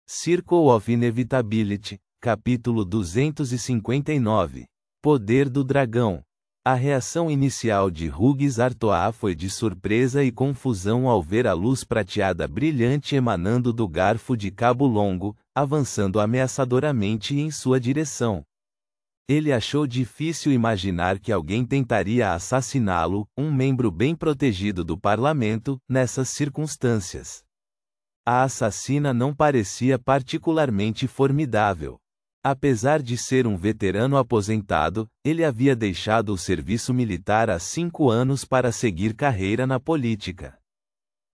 Circle of Inevitability, capítulo 259. Poder do Dragão. A reação inicial de Hughes Artois foi de surpresa e confusão ao ver a luz prateada brilhante emanando do garfo de cabo longo, avançando ameaçadoramente em sua direção. Ele achou difícil imaginar que alguém tentaria assassiná-lo, um membro bem protegido do parlamento, nessas circunstâncias. A assassina não parecia particularmente formidável. Apesar de ser um veterano aposentado, ele havia deixado o serviço militar há 5 anos para seguir carreira na política.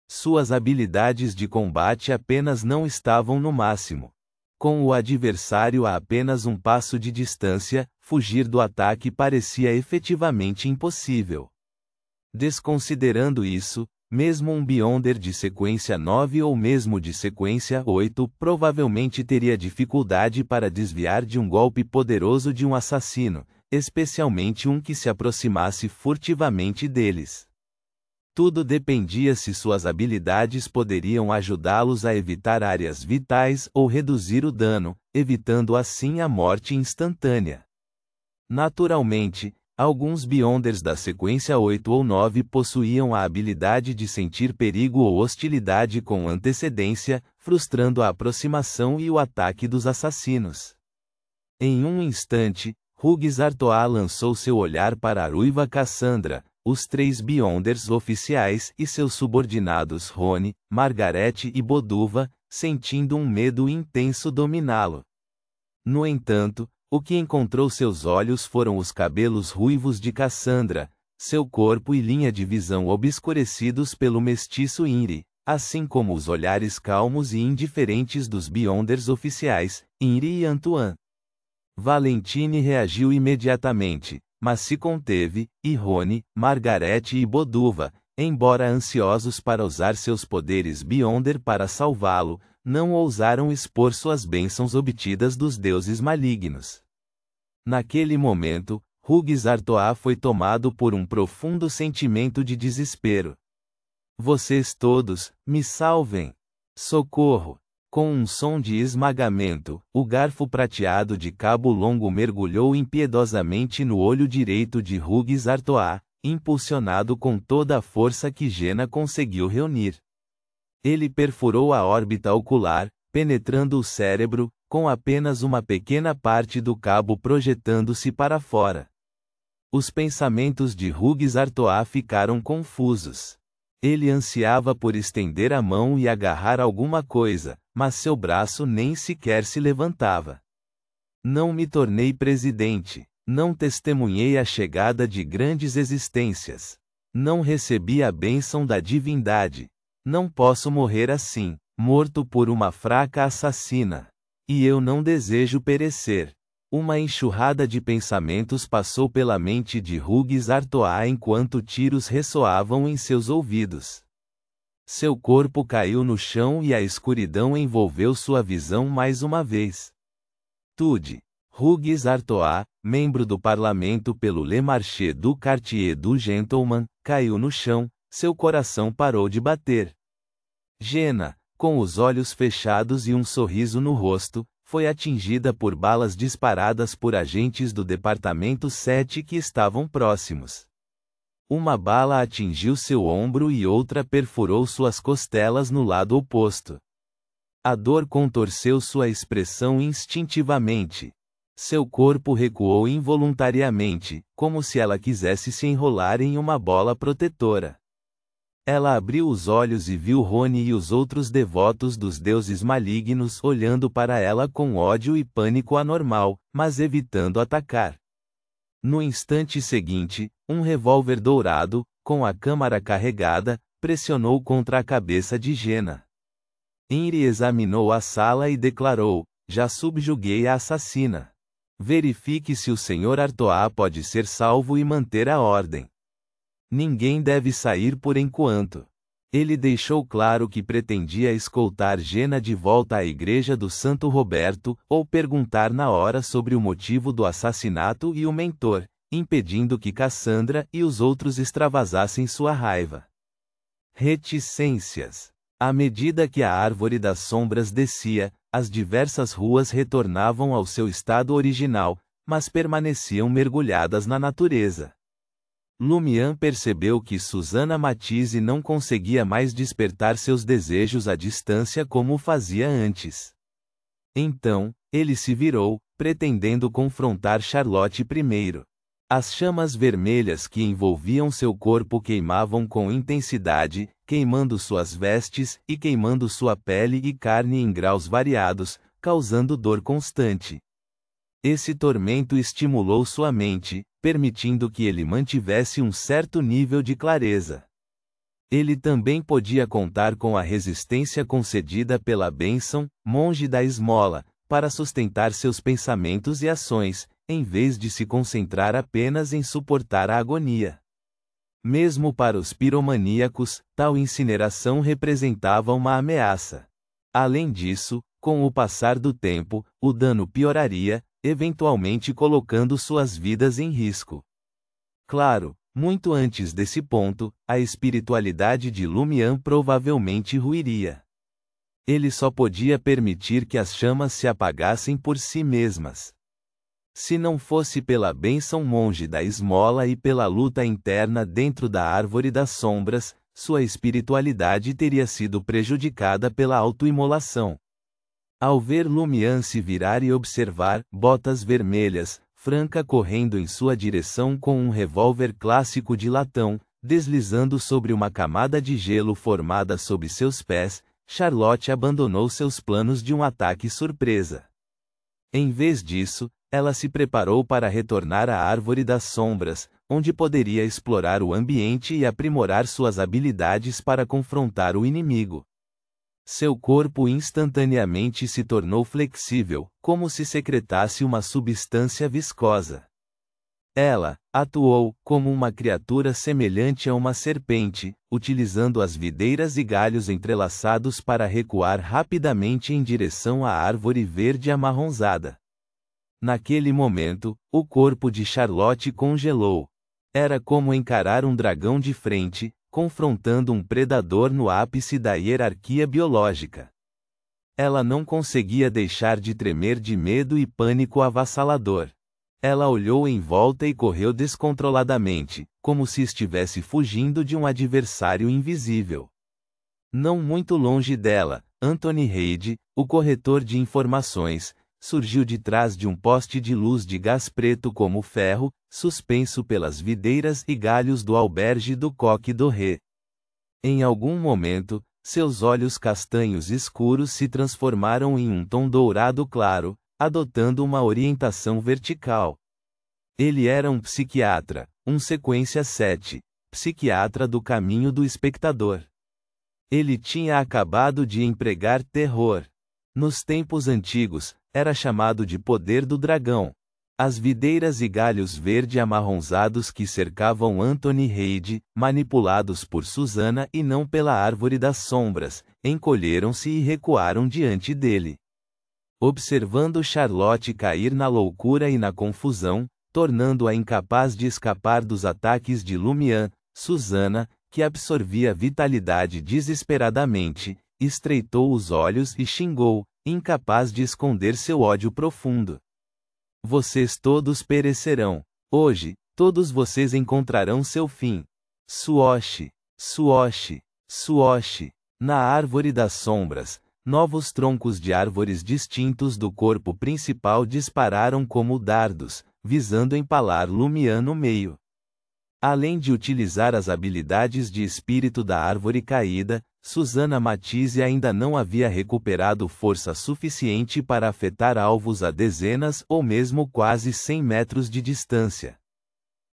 Suas habilidades de combate apenas não estavam no máximo. Com o adversário a apenas um passo de distância, fugir do ataque parecia efetivamente impossível. Desconsiderando isso, mesmo um Beyonder de sequência 9 ou mesmo de sequência 8 provavelmente teria dificuldade para desviar de um golpe poderoso de um assassino, especialmente um que se aproximasse furtivamente deles. Tudo dependia se suas habilidades poderiam ajudá-los a evitar áreas vitais ou reduzir o dano, evitando assim a morte instantânea. Naturalmente, alguns Beyonders da sequência 8 ou 9 possuíam a habilidade de sentir perigo ou hostilidade com antecedência, frustrando a aproximação e o ataque dos assassinos. Em um instante, Hughes Artois lançou seu olhar para a ruiva Cassandra, os 3 Beyonders oficiais e seus subordinados Rony, Margaret e Boduva, sentindo um medo intenso dominá-lo. No entanto, o que encontrou seus olhos foram os cabelos ruivos de Cassandra, seu corpo e linha de visão obscurecidos pelo mestiço Inri, assim como os olhares calmos e indiferentes dos Beyonders oficiais, Inri e Antoine. Valentine reagiu imediatamente, mas se conteve, e Rony, Margaret e Boduva, embora ansiosos para usar seus poderes Beyonder para salvá-lo, não ousaram expor suas bênçãos obtidas dos deuses malignos. Naquele momento, Hughes Artois foi tomado por um profundo sentimento de desespero. Vocês todos, me salvem! Socorro! Com um som de esmagamento, o garfo prateado de cabo longo mergulhou impiedosamente no olho direito de Hughes Artois, impulsionado com toda a força que Jenna conseguiu reunir. Ele perfurou a órbita ocular, penetrando o cérebro, com apenas uma pequena parte do cabo projetando-se para fora. Os pensamentos de Hughes Artois ficaram confusos. Ele ansiava por estender a mão e agarrar alguma coisa, mas seu braço nem sequer se levantava. Não me tornei presidente, não testemunhei a chegada de grandes existências. Não recebi a bênção da divindade. Não posso morrer assim, morto por uma fraca assassina. E eu não desejo perecer. Uma enxurrada de pensamentos passou pela mente de Hughes Artois enquanto tiros ressoavam em seus ouvidos. Seu corpo caiu no chão e a escuridão envolveu sua visão mais uma vez. Tude. Hughes Artois, membro do parlamento pelo Le Marché du Quartier du Gentleman, caiu no chão, seu coração parou de bater. Jenna, com os olhos fechados e um sorriso no rosto, foi atingida por balas disparadas por agentes do Departamento 7 que estavam próximos. Uma bala atingiu seu ombro e outra perfurou suas costelas no lado oposto. A dor contorceu sua expressão instintivamente. Seu corpo recuou involuntariamente, como se ela quisesse se enrolar em uma bola protetora. Ela abriu os olhos e viu Rony e os outros devotos dos deuses malignos olhando para ela com ódio e pânico anormal, mas evitando atacar. No instante seguinte, um revólver dourado, com a câmara carregada, pressionou contra a cabeça de Jenna. Inri examinou a sala e declarou: já subjuguei a assassina. Verifique se o Sr. Artois pode ser salvo e manter a ordem. Ninguém deve sair por enquanto. Ele deixou claro que pretendia escoltar Jenna de volta à igreja do Santo Roberto, ou perguntar na hora sobre o motivo do assassinato e o mentor, impedindo que Cassandra e os outros extravasassem sua raiva. Reticências. À medida que a árvore das sombras descia, as diversas ruas retornavam ao seu estado original, mas permaneciam mergulhadas na natureza. Lumian percebeu que Susana Matisse não conseguia mais despertar seus desejos à distância como o fazia antes. Então, ele se virou, pretendendo confrontar Charlotte primeiro. As chamas vermelhas que envolviam seu corpo queimavam com intensidade, queimando suas vestes e queimando sua pele e carne em graus variados, causando dor constante. Esse tormento estimulou sua mente, permitindo que ele mantivesse um certo nível de clareza. Ele também podia contar com a resistência concedida pela bênção, monge da esmola, para sustentar seus pensamentos e ações, em vez de se concentrar apenas em suportar a agonia. Mesmo para os piromaníacos, tal incineração representava uma ameaça. Além disso, com o passar do tempo, o dano pioraria, eventualmente colocando suas vidas em risco. Claro, muito antes desse ponto, a espiritualidade de Lumian provavelmente ruiria. Ele só podia permitir que as chamas se apagassem por si mesmas. Se não fosse pela bênção monge da esmola e pela luta interna dentro da árvore das sombras, sua espiritualidade teria sido prejudicada pela autoimolação. Ao ver Lumian se virar e observar Botas Vermelhas, Franca correndo em sua direção com um revólver clássico de latão, deslizando sobre uma camada de gelo formada sob seus pés, Charlotte abandonou seus planos de um ataque surpresa. Em vez disso, ela se preparou para retornar à Árvore das Sombras, onde poderia explorar o ambiente e aprimorar suas habilidades para confrontar o inimigo. Seu corpo instantaneamente se tornou flexível, como se secretasse uma substância viscosa. Ela atuou como uma criatura semelhante a uma serpente, utilizando as videiras e galhos entrelaçados para recuar rapidamente em direção à árvore verde amarronzada. Naquele momento, o corpo de Charlotte congelou. Era como encarar um dragão de frente, confrontando um predador no ápice da hierarquia biológica. Ela não conseguia deixar de tremer de medo e pânico avassalador. Ela olhou em volta e correu descontroladamente, como se estivesse fugindo de um adversário invisível. Não muito longe dela, Anthony Reid, o corretor de informações, surgiu de trás de um poste de luz de gás preto como ferro, suspenso pelas videiras e galhos do albergue do Coque Doré. Em algum momento, seus olhos castanhos escuros se transformaram em um tom dourado claro, adotando uma orientação vertical. Ele era um psiquiatra, um sequência 7, psiquiatra do caminho do espectador. Ele tinha acabado de empregar terror. Nos tempos antigos, era chamado de poder do dragão. As videiras e galhos verde amarronzados que cercavam Anthony Reid, manipulados por Susana e não pela árvore das sombras, encolheram-se e recuaram diante dele. Observando Charlotte cair na loucura e na confusão, tornando-a incapaz de escapar dos ataques de Lumian, Susana, que absorvia vitalidade desesperadamente, estreitou os olhos e xingou, incapaz de esconder seu ódio profundo. Vocês todos perecerão. Hoje, todos vocês encontrarão seu fim. Suoshi, Suoshi, Suoshi. Na árvore das sombras, novos troncos de árvores distintos do corpo principal dispararam como dardos, visando empalar Lumian no meio. Além de utilizar as habilidades de espírito da árvore caída, Susana Matisse ainda não havia recuperado força suficiente para afetar alvos a dezenas ou mesmo quase 100 metros de distância.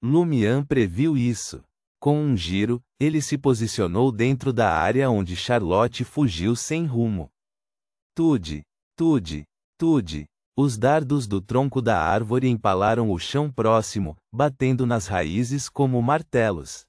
Lumian previu isso. Com um giro, ele se posicionou dentro da área onde Charlotte fugiu sem rumo. Tude, tude, tude. Os dardos do tronco da árvore empalaram o chão próximo, batendo nas raízes como martelos.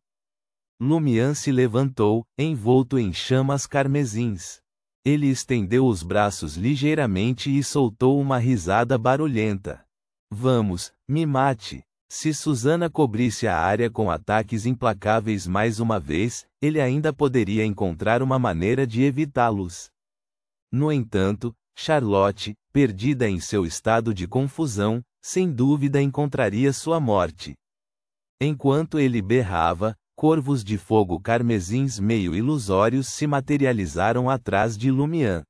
Lumian se levantou, envolto em chamas carmesins. Ele estendeu os braços ligeiramente e soltou uma risada barulhenta. Vamos, me mate. Se Susana cobrisse a área com ataques implacáveis mais uma vez, ele ainda poderia encontrar uma maneira de evitá-los. No entanto, Charlotte, perdida em seu estado de confusão, sem dúvida encontraria sua morte. Enquanto ele berrava, corvos de fogo carmesins meio ilusórios se materializaram atrás de Lumian.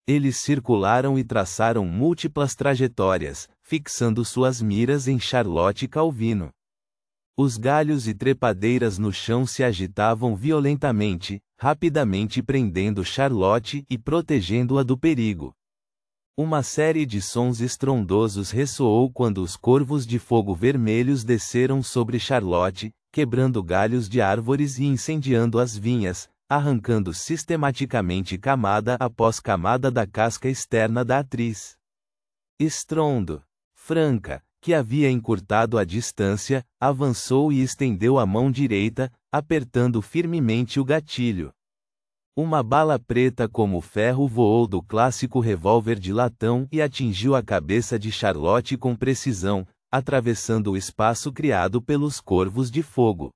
Eles circularam e traçaram múltiplas trajetórias, fixando suas miras em Charlotte Calvino. Os galhos e trepadeiras no chão se agitavam violentamente, rapidamente prendendo Charlotte e protegendo-a do perigo. Uma série de sons estrondosos ressoou quando os corvos de fogo vermelhos desceram sobre Charlotte, quebrando galhos de árvores e incendiando as vinhas, arrancando sistematicamente camada após camada da casca externa da atriz. Estrondo. Franca, que havia encurtado a distância, avançou e estendeu a mão direita, apertando firmemente o gatilho. Uma bala preta como ferro voou do clássico revólver de latão e atingiu a cabeça de Charlotte com precisão, atravessando o espaço criado pelos corvos de fogo.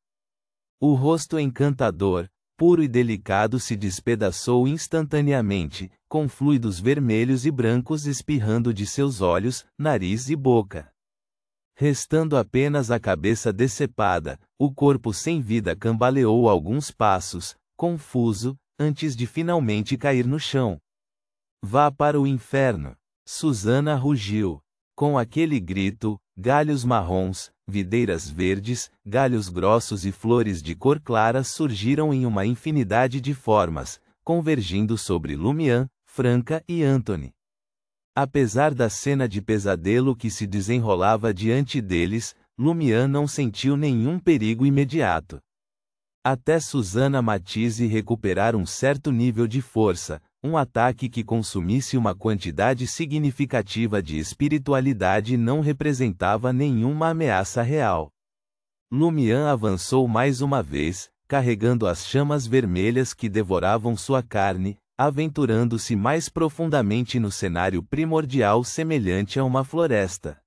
O rosto encantador, puro e delicado se despedaçou instantaneamente, com fluidos vermelhos e brancos espirrando de seus olhos, nariz e boca. Restando apenas a cabeça decepada, o corpo sem vida cambaleou alguns passos, confuso, antes de finalmente cair no chão. Vá para o inferno! Susana rugiu. Com aquele grito, galhos marrons, videiras verdes, galhos grossos e flores de cor clara surgiram em uma infinidade de formas, convergindo sobre Lumian, Franca e Anthony. Apesar da cena de pesadelo que se desenrolava diante deles, Lumian não sentiu nenhum perigo imediato. Até Susana Matisse recuperar um certo nível de força, um ataque que consumisse uma quantidade significativa de espiritualidade não representava nenhuma ameaça real. Lumian avançou mais uma vez, carregando as chamas vermelhas que devoravam sua carne, aventurando-se mais profundamente no cenário primordial semelhante a uma floresta.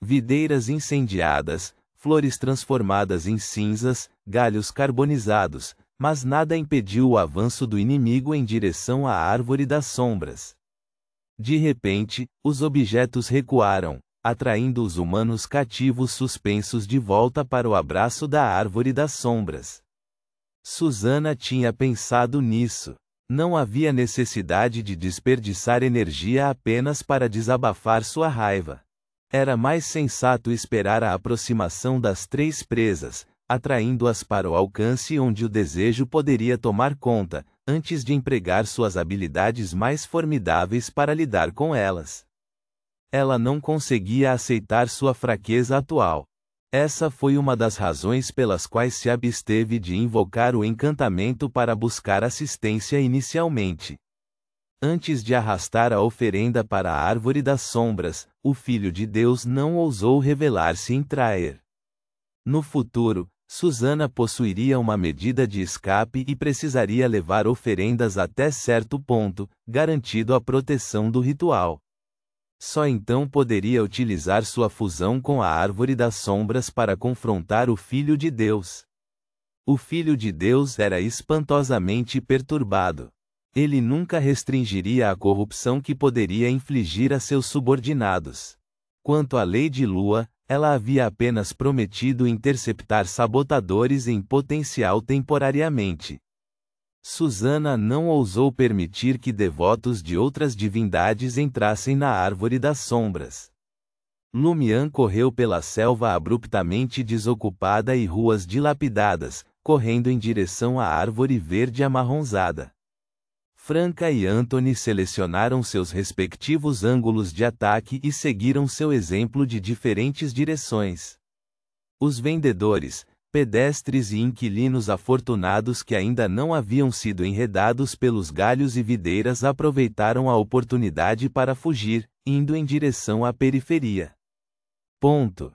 Videiras incendiadas, flores transformadas em cinzas, galhos carbonizados, mas nada impediu o avanço do inimigo em direção à árvore das sombras. De repente, os objetos recuaram, atraindo os humanos cativos suspensos de volta para o abraço da árvore das sombras. Susana tinha pensado nisso. Não havia necessidade de desperdiçar energia apenas para desabafar sua raiva. Era mais sensato esperar a aproximação das três presas, atraindo-as para o alcance onde o desejo poderia tomar conta, antes de empregar suas habilidades mais formidáveis para lidar com elas. Ela não conseguia aceitar sua fraqueza atual. Essa foi uma das razões pelas quais se absteve de invocar o encantamento para buscar assistência inicialmente. Antes de arrastar a oferenda para a árvore das sombras, o Filho de Deus não ousou revelar-se em Traer. No futuro, Susana possuiria uma medida de escape e precisaria levar oferendas até certo ponto, garantido a proteção do ritual. Só então poderia utilizar sua fusão com a árvore das sombras para confrontar o Filho de Deus. O Filho de Deus era espantosamente perturbado. Ele nunca restringiria a corrupção que poderia infligir a seus subordinados. Quanto à Lady Lua, ela havia apenas prometido interceptar sabotadores em potencial temporariamente. Susana não ousou permitir que devotos de outras divindades entrassem na árvore das sombras. Lumian correu pela selva abruptamente desocupada e ruas dilapidadas, correndo em direção à árvore verde amarronzada. Franca e Anthony selecionaram seus respectivos ângulos de ataque e seguiram seu exemplo de diferentes direções. Os vendedores, pedestres e inquilinos afortunados que ainda não haviam sido enredados pelos galhos e videiras aproveitaram a oportunidade para fugir, indo em direção à periferia. Ponto.